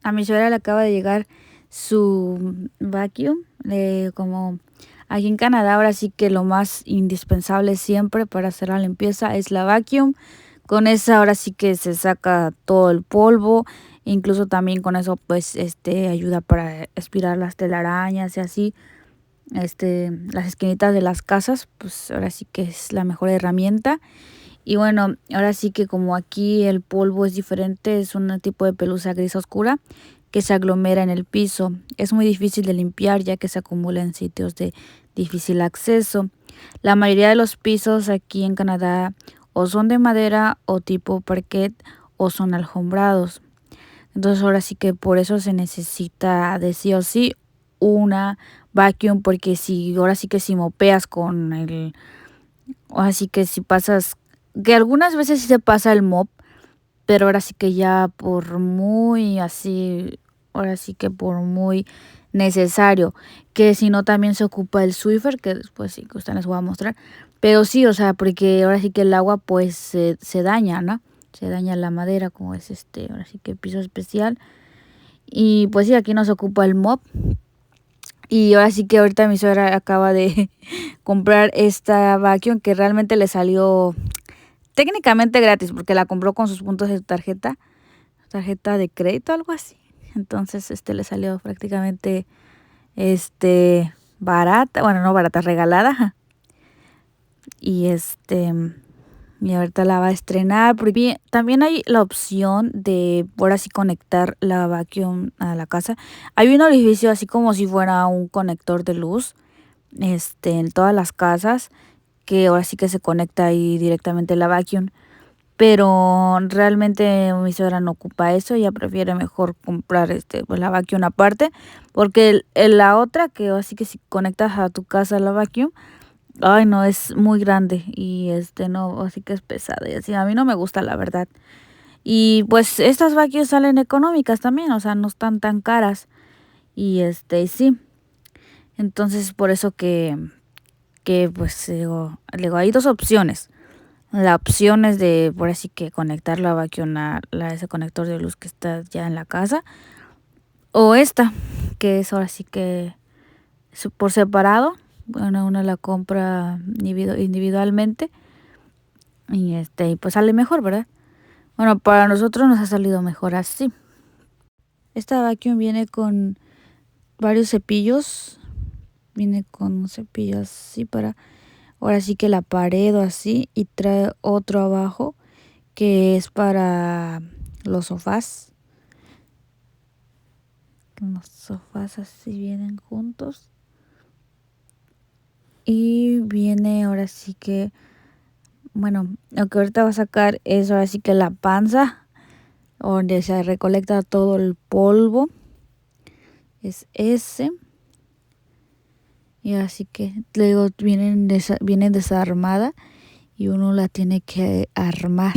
A mi suegra le acaba de llegar su vacuum, como aquí en Canadá ahora sí que lo más indispensable siempre para hacer la limpieza es la vacuum. Con esa ahora sí que se saca todo el polvo, incluso también con eso pues ayuda para aspirar las telarañas y así, las esquinitas de las casas, pues ahora sí que es la mejor herramienta. Y bueno, ahora sí que como aquí el polvo es diferente, es un tipo de pelusa gris oscura que se aglomera en el piso. Es muy difícil de limpiar ya que se acumula en sitios de difícil acceso. La mayoría de los pisos aquí en Canadá o son de madera o tipo parquet o son alfombrados. Entonces ahora sí que por eso se necesita de sí o sí una vacuum, porque si ahora sí que si mopeas con el, o así que si pasas, que algunas veces sí se pasa el mop, pero ahora sí que ya por muy así, ahora sí que por muy necesario, que si no también se ocupa el Swiffer, que después sí que ustedes les voy a mostrar, pero sí, o sea, porque ahora sí que el agua pues se daña, ¿no? Se daña la madera, como es ahora sí que piso especial, y pues sí, aquí nos ocupa el mop, y ahora sí que ahorita mi suegra acaba de comprar esta vacuum que realmente le salió técnicamente gratis porque la compró con sus puntos de tarjeta de crédito, algo así. Entonces, le salió prácticamente, barata, bueno, no barata, regalada. Y y ahorita la va a estrenar. Porque también hay la opción de, por así, conectar la vacuum a la casa. Hay un orificio así como si fuera un conector de luz, en todas las casas, que ahora sí que se conecta ahí directamente la vacuum. Pero realmente mi suegra no ocupa eso, ella prefiere mejor comprar pues la vacuum aparte, porque la otra que así que si conectas a tu casa la vacuum, ay no, es muy grande y no, así que es pesada y así, a mí no me gusta la verdad. Y pues estas vacuums salen económicas también, o sea, no están tan caras y sí, entonces por eso que pues digo, hay dos opciones. La opción es de, por así que conectar la vacuum a ese conector de luz que está ya en la casa. O esta, que es ahora sí que por separado. Bueno, uno la compra individualmente. Y pues sale mejor, ¿verdad? Bueno, para nosotros nos ha salido mejor así. Esta vacuum viene con varios cepillos. Viene con un cepillo así para, ahora sí que la pared o así. Y trae otro abajo que es para los sofás. Los sofás así vienen juntos. Y viene ahora sí que, bueno, lo que ahorita va a sacar es ahora sí que la panza, donde se recolecta todo el polvo. Es ese. Y así que luego viene desarmada y uno la tiene que armar.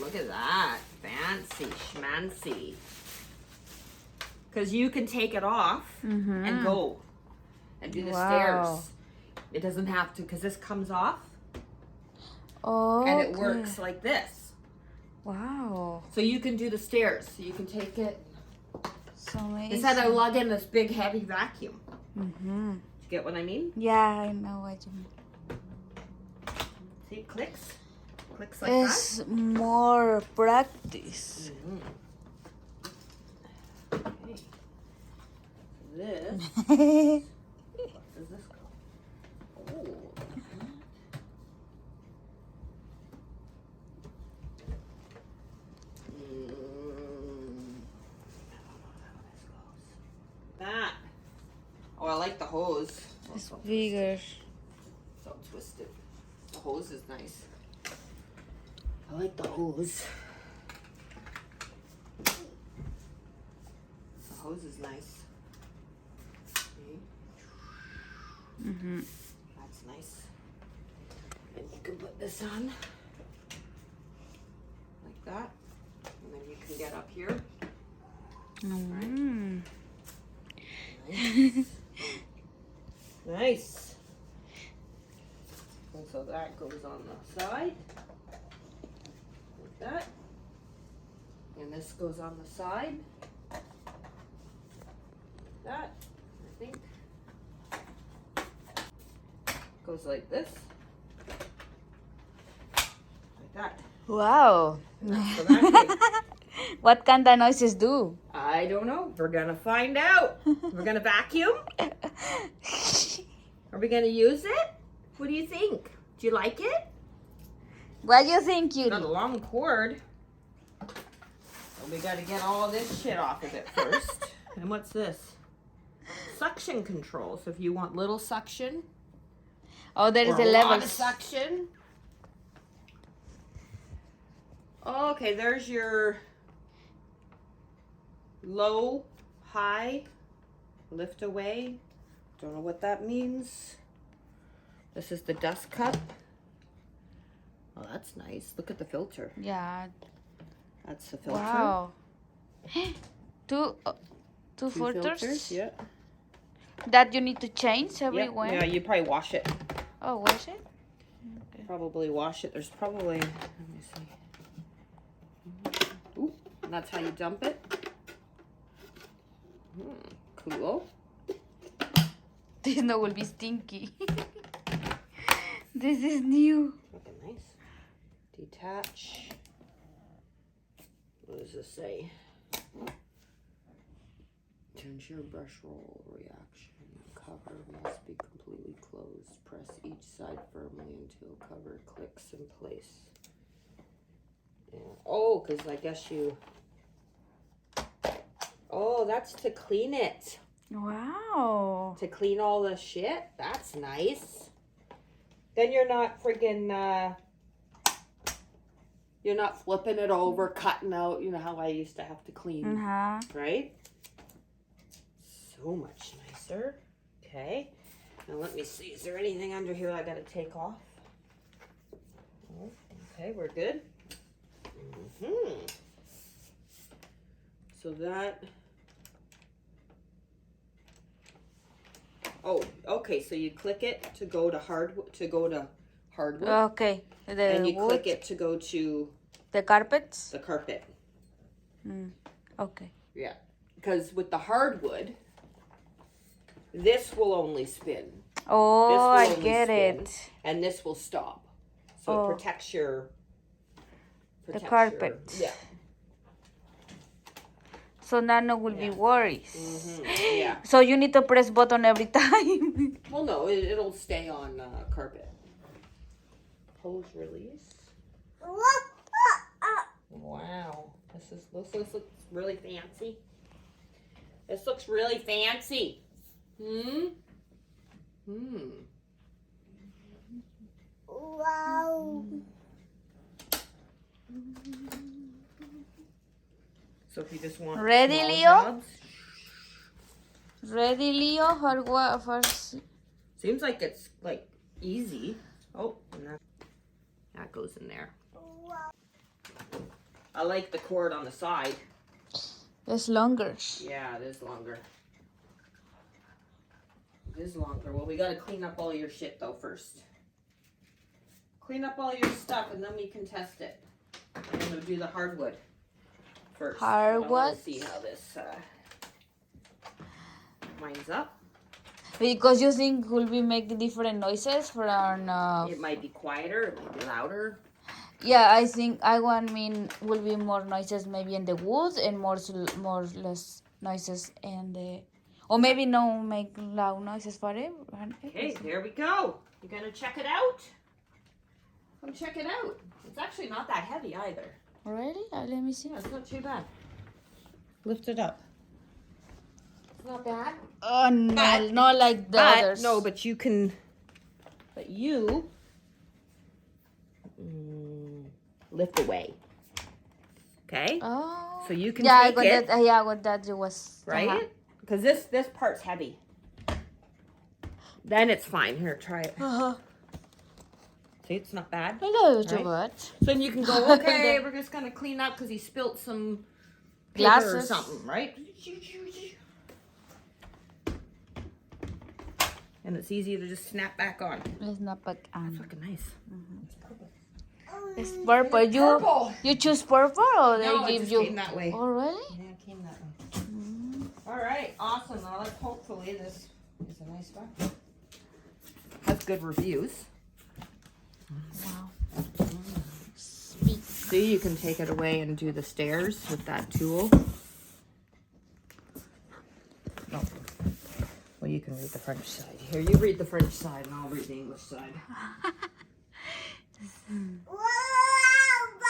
Look at that. Fancy schmancy. Because you can take it off and go and do the stairs. It doesn't have to, because this comes off and it works like this. Wow. So you can do the stairs. So you can take it. So amazing. Instead of lug in this big heavy vacuum. Get what I mean? Yeah, I know what you mean. See, it clicks. Clicks like It's more practice. that. Okay. This. What does this go? Oh, look at that. That. Oh, I like the hose. It's bigger. So twisted. The hose is nice. I like the hose. The hose is nice. See? That's nice. And you can put this on like that. And then you can get up here. Right? Nice. Nice. And so that goes on the side. Like that. And this goes on the side. Like that, I think. Goes like this. Like that. Wow. And that's the vacuum. What kind of noises do? I don't know. We're gonna find out. We're gonna vacuum. Are we gonna use it? What do you think? Do you like it? What do you think, Got a Yuri? long cord. So we gotta get all this shit off of it first. And what's this? Suction control. So if you want little suction Oh, there is or a a lot level. of suction. Okay, there's your low, high, lift away. Don't know what that means. This is the dust cup. Oh, that's nice. Look at the filter. Yeah. That's the filter. Wow. Two Two filters? Yeah. That you need to change everywhere? Yeah, you probably wash it. Oh, was it? Okay. Probably wash it. There's probably, let me see. Ooh, and that's how you dump it. Cool. This no will be stinky. This is new. Looking nice. Detach. What does this say? To ensure brush roll reaction, cover must be completely closed. Press each side firmly until cover clicks in place. Yeah. Oh, because I guess you... Oh, that's to clean it. Wow. To clean all the shit. That's nice. Then you're not freaking... you're not flipping it over, cutting out, you know how I used to have to clean, Uh-huh. right? So much nicer. Okay. Now let me see. Is there anything under here I got to take off? Oh, okay, we're good. So that... Oh, okay. So you click it to go to hardwood. Okay. And you wood, click it to go to the carpets? the carpet. Okay. Yeah. Because with the hardwood, this will only spin. Oh, This will I only get spin, it. And this will stop. So Oh. it protects your... The carpet. Yeah. So Nano will be worries. Yeah. So you need to press button every time. Well, no, it'll stay on carpet. Hose release. Wow. This looks really fancy. This looks really fancy. Wow. So if you just want Ready, small Leo? jobs, Ready, Leo? For what? First. seems like it's like easy. Oh, and that goes in there. I like the cord on the side. It's longer. Yeah, it is longer. It is longer. Well, we gotta clean up all your shit though first. Clean up all your stuff and then we can test it. I'm gonna do the hardwood first. Hardwood? I wanna see how this winds up. Because you think will be make different noises from It might be quieter, it might be louder. yeah, I think will be more noises maybe in the wood and more less noises in the or maybe no make loud noises for it. Okay, there we go. You gonna check it out? Come check it out. It's actually not that heavy either. Really? Let me see. Yeah, it's not too bad. Lift it up. It's not bad. Oh no, But- not like the others. No, but you can. But you lift away. Okay. Oh. So you can yeah, take it, I got that. It was right? Because this part's heavy. Then it's fine. Here, try it. Uh-huh. See, it's not bad. Hello, Right? Jobert. So then you can go. Okay, we're just gonna clean up because he spilt some paper or Glasses. something, right? And and it's easy to just snap back on. It's not back That's on. fucking nice. It's purple. It's purple. You choose purple or they No, it give just you? came that way. Oh really? Yeah, it came that way. All right, awesome. Now let's hopefully this is a nice one. Has good reviews. Wow. See, you can take it away and do the stairs with that tool. No. Well, you can read the French side. Here, you read the French side and I'll read the English side.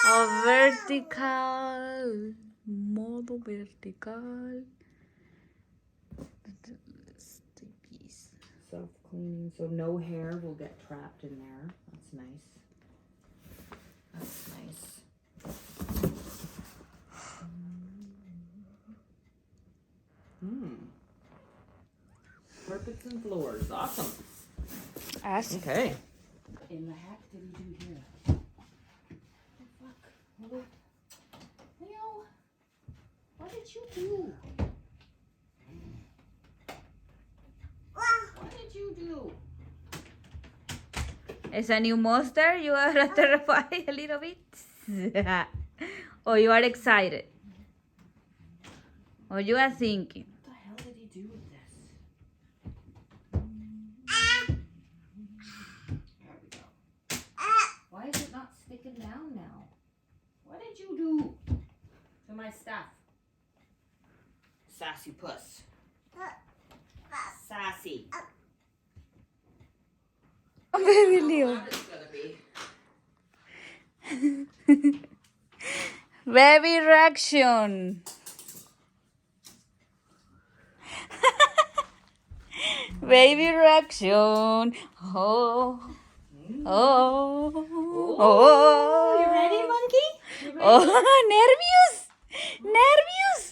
Oh, vertical. Modo vertical. Self-cleaning, so no hair will get trapped in there. That's nice. That's nice. Carpets and floors, awesome. Ask. Okay. What in the heck did he do here? Oh, fuck. Leo, what did you do? What did you do? It's a new monster. You are terrified a little bit. Or you are excited. Or you are thinking. What the hell did he do with this? There we go. Why is it not sticking down now? What did you do to my stuff? Sassy puss. Sassy. Baby How Leo. loud it's gonna be. Baby reaction. Baby reaction. Oh. Oh. Oh. You ready, monkey? You ready? Oh, nervious. Nervious.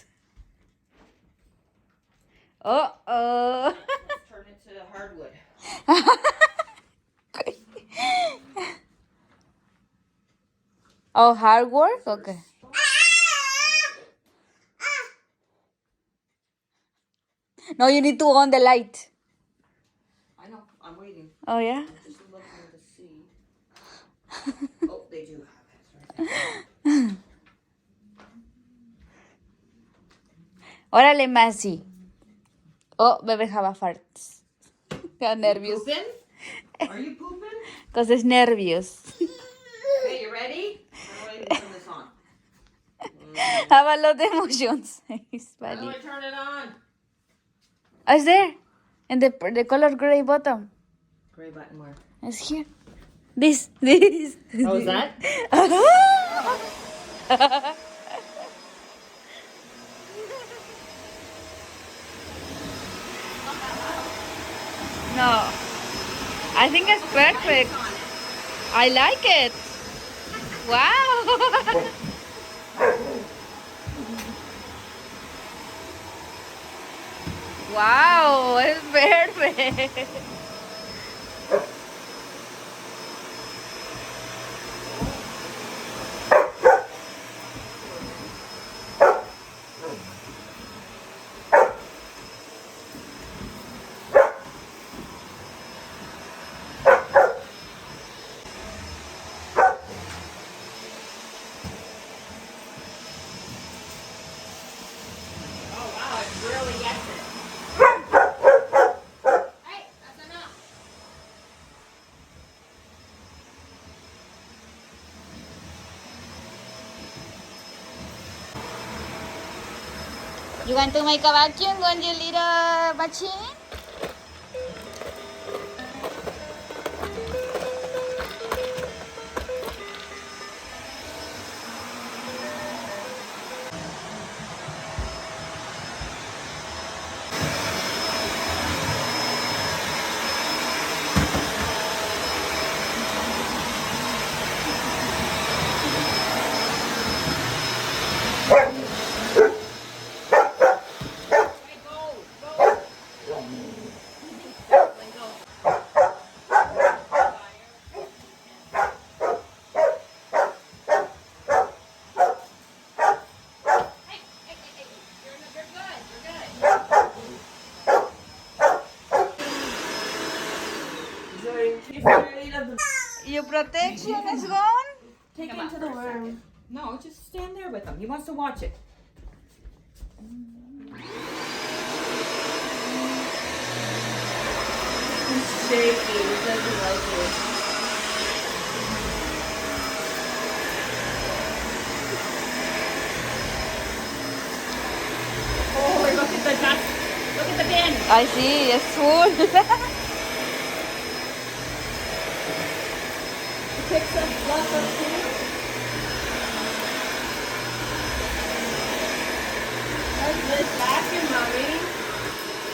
Oh. Let's turn it to hardwood. Oh, hard work? Okay. No, you need to on the light. I know, I'm waiting. Oh, yeah? I'm just looking to see. Oh, they do have it right there. Órale, Masi. Oh, bebé have a farts. Got nervious. Pooping? Are you pooping? Because it's nervious. Okay, you ready? How do I turn this on? Have a lot of emotions. It's How do funny. I turn it on? Oh, it's there. And the color gray bottom. Gray button where? It's here. This. This. Oh, is that? No. I think it's perfect. I like it. Wow. Wow, it's perfect. Oh, wow, it really gets it. Hey, that's enough. You want to make a vacuum on your little machine? Hey, go, go. Your protection is gone? Take him to the room. No, just stand there with him. He wants to watch it. He's shaking. He doesn't like it. Oh, look at the dust. Look at the bin. I see, it's full. Picks up lots of food. That's this vacuum, Mommy.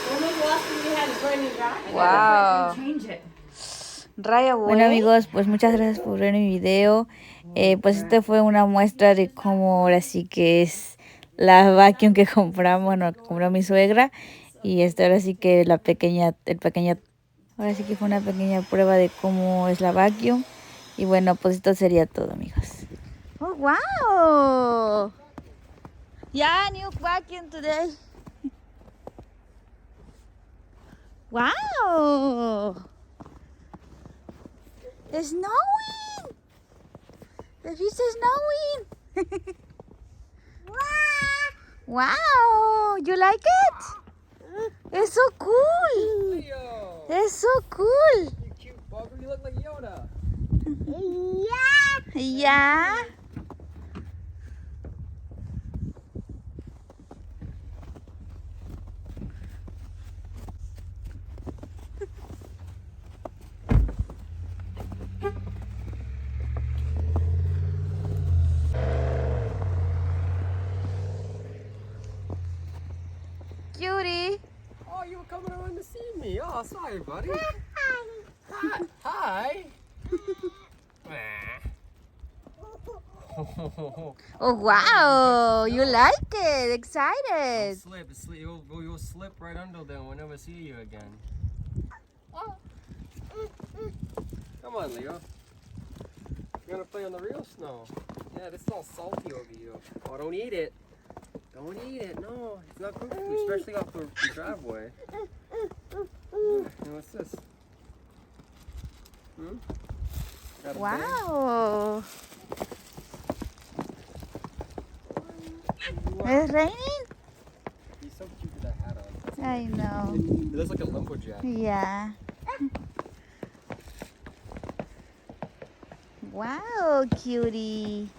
When was the last time we had a brand new vacuum? Wow. Change it. Bueno amigos, pues muchas gracias por ver mi video. Pues esta fue una muestra de cómo ahora sí que es la vacuum que compramos, bueno, que compró mi suegra. Y ahora sí que ahora sí que fue una pequeña prueba de cómo es la vacuum. Y bueno, pues esto sería todo amigos. Oh, wow. Yeah, new vacuum today. Wow. It's snowing! The fish is snowing! Wow! You like it? It's so cool! Leo! It's so cool! You cute bugger, you look like Yoda. Yeah! Cutie! Oh, you were coming around to see me. Oh, sorry, buddy. Hi. Hi. Oh wow! You like it! Excited! You'll slip right under there and we'll never see you again. Come on, Leo. You gonna play on the real snow? Yeah, this is all salty over you. Oh, don't eat it. Don't eat it. No, it's not good for you, especially off the driveway. And what's this? Got a Wow! It's raining? He's so cute with that hat on. I know. It looks like a lumberjack. Yeah. Wow, cutie.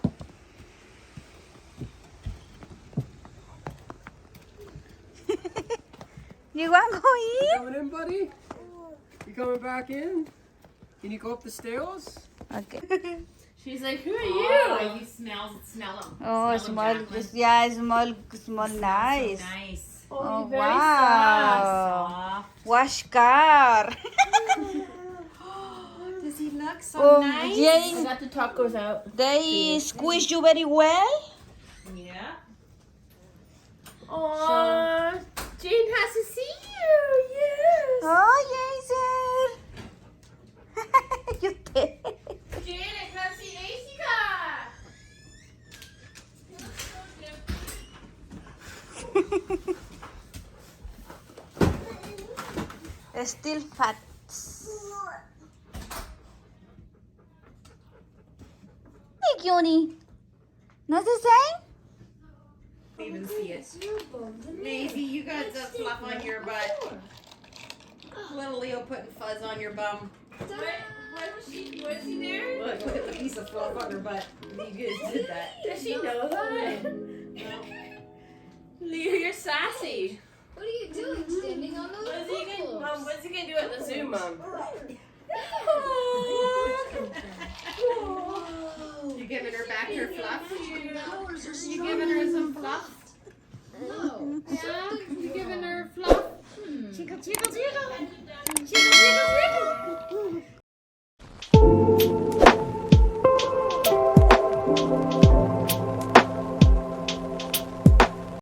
You want to go You in? coming in, buddy? You coming back in? Can you go up the stairs? Okay. She's like, who are you? You smell them. Oh, small. Yeah, small, nice. So nice. Oh, very wow. soft. Wash car. Does he look so Oh, nice? Jane. I got the tacos out. They squeeze you very well. Yeah. Oh, Jane has to see you. Yes. Oh, yes, sir. You did. Jane, I can't see Jessica. Still fat. Hey, cutie. Not the same? Even see it. Maisie, you got the fluff on your butt. Little Leo putting fuzz on your bum. Was he there? Look at the piece of fluff on her butt. You guys did that. Does she know that? No. Leo, you're sassy. What are you doing? Standing on those balls? Mom, what's he gonna do at the zoo, Mom? You giving her back her fluff? You giving her some fluff? No. Yeah? You giving her fluff? Tickle, tickle, tickle.